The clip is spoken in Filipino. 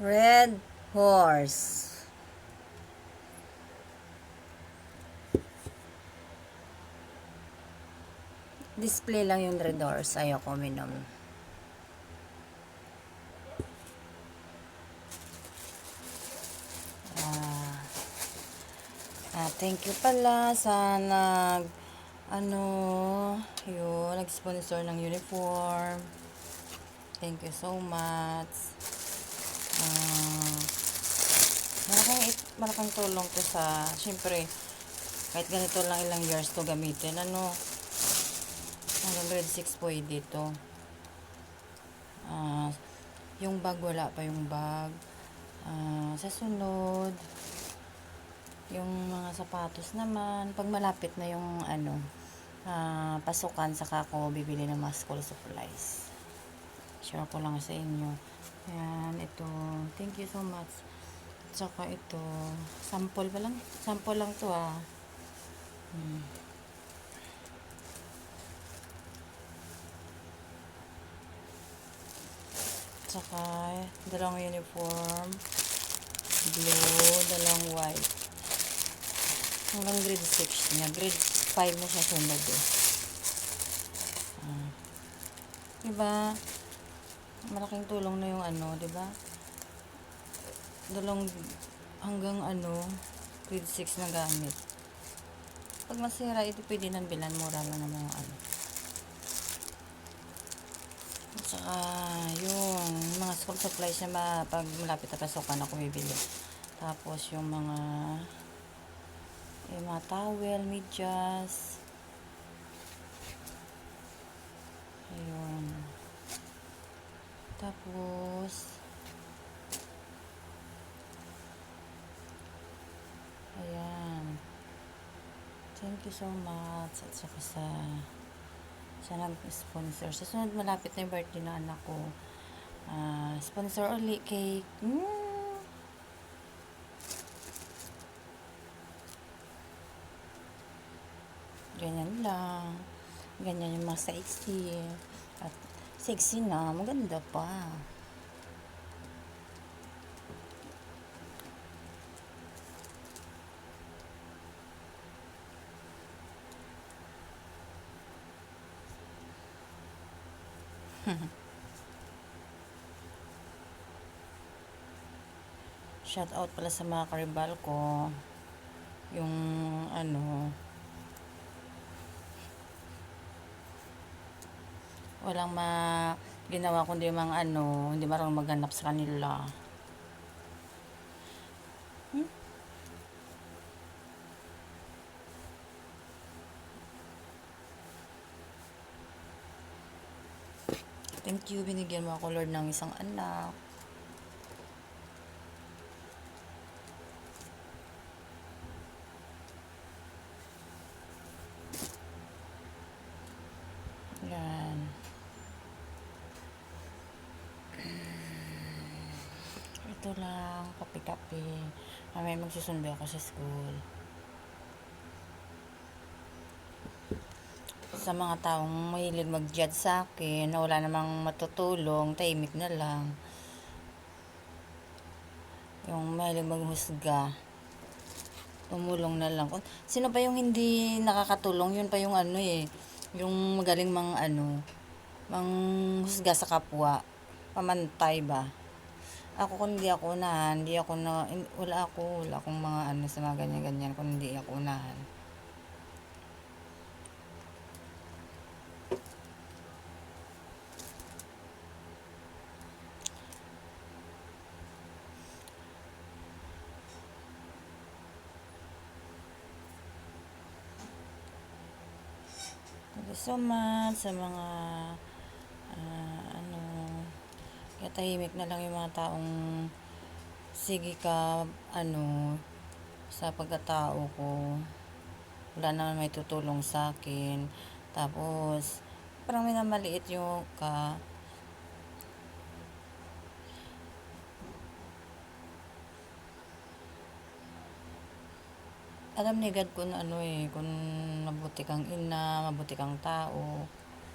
Red horse. Display lang yung red horse. Ayoko minom. Thank you pala sa nag-sponsor ng uniform. Thank you so much. Malaking tulong to sa, syempre, kahit ganito lang ilang years to gamitin, hanggang grade 6 pwede ito. Yung bag, wala pa yung bag. Sa sunod, yung mga sapatos naman, pag malapit na yung pasukan, saka ako bibili ng mga school supplies. Share ko lang sa inyo. Ayan, ito. Thank you so much. Saka ito, sample pa lang. Sample lang to Saka, dalawang uniform. Blue, dalawang white. Hanggang grade 6 niya. Grade 5 na siya sunod Diba? Malaking tulong na yung diba? Dalawang hanggang grade 6 na gamit. Pag masira, ito pwede nang bilan. Mura lang naman yung Saka, yung mga school supplies na pag malapit na pasukan ako bibili. Tapos, yung mga towel, medyas. Ayun. Tapos, ayan. Thank you so much. At saka sa nag-sponsor. Sa sunod, malapit na yung birthday na anak ko. Sponsor ulit cake. Ganyan lang. Ganyan yung mga sexy. At sexy na, maganda pa. Shout out pala sa mga karibal ko. Yung walang ginawa kundi yung mga hindi marunong maghanap sa kanila. Thank you, binigyan mo ako Lord ng isang anak. Yan. Ito lang, kape-kape. Mamaya magsusundo ako sa school. Sa mga taong mahilig mag-judge sa akin, na wala namang matutulong, tahimik na lang. Yung mahilig maghusga, tumulong na lang. Sino pa yung hindi nakakatulong? Yun pa yung yung magaling manghusga sa kapwa. Pamantay ba? Ako kung hindi ako unahan, wala akong mga sa mga ganyan-ganyan kung hindi ako unahan. Thank you so much sa mga kaya tahimik na lang yung mga taong sige ka sa pagkatao ko, wala naman may tutulong sa akin, tapos parang minamaliit yung alam ni God kung kung mabuti kang ina, mabuti kang tao.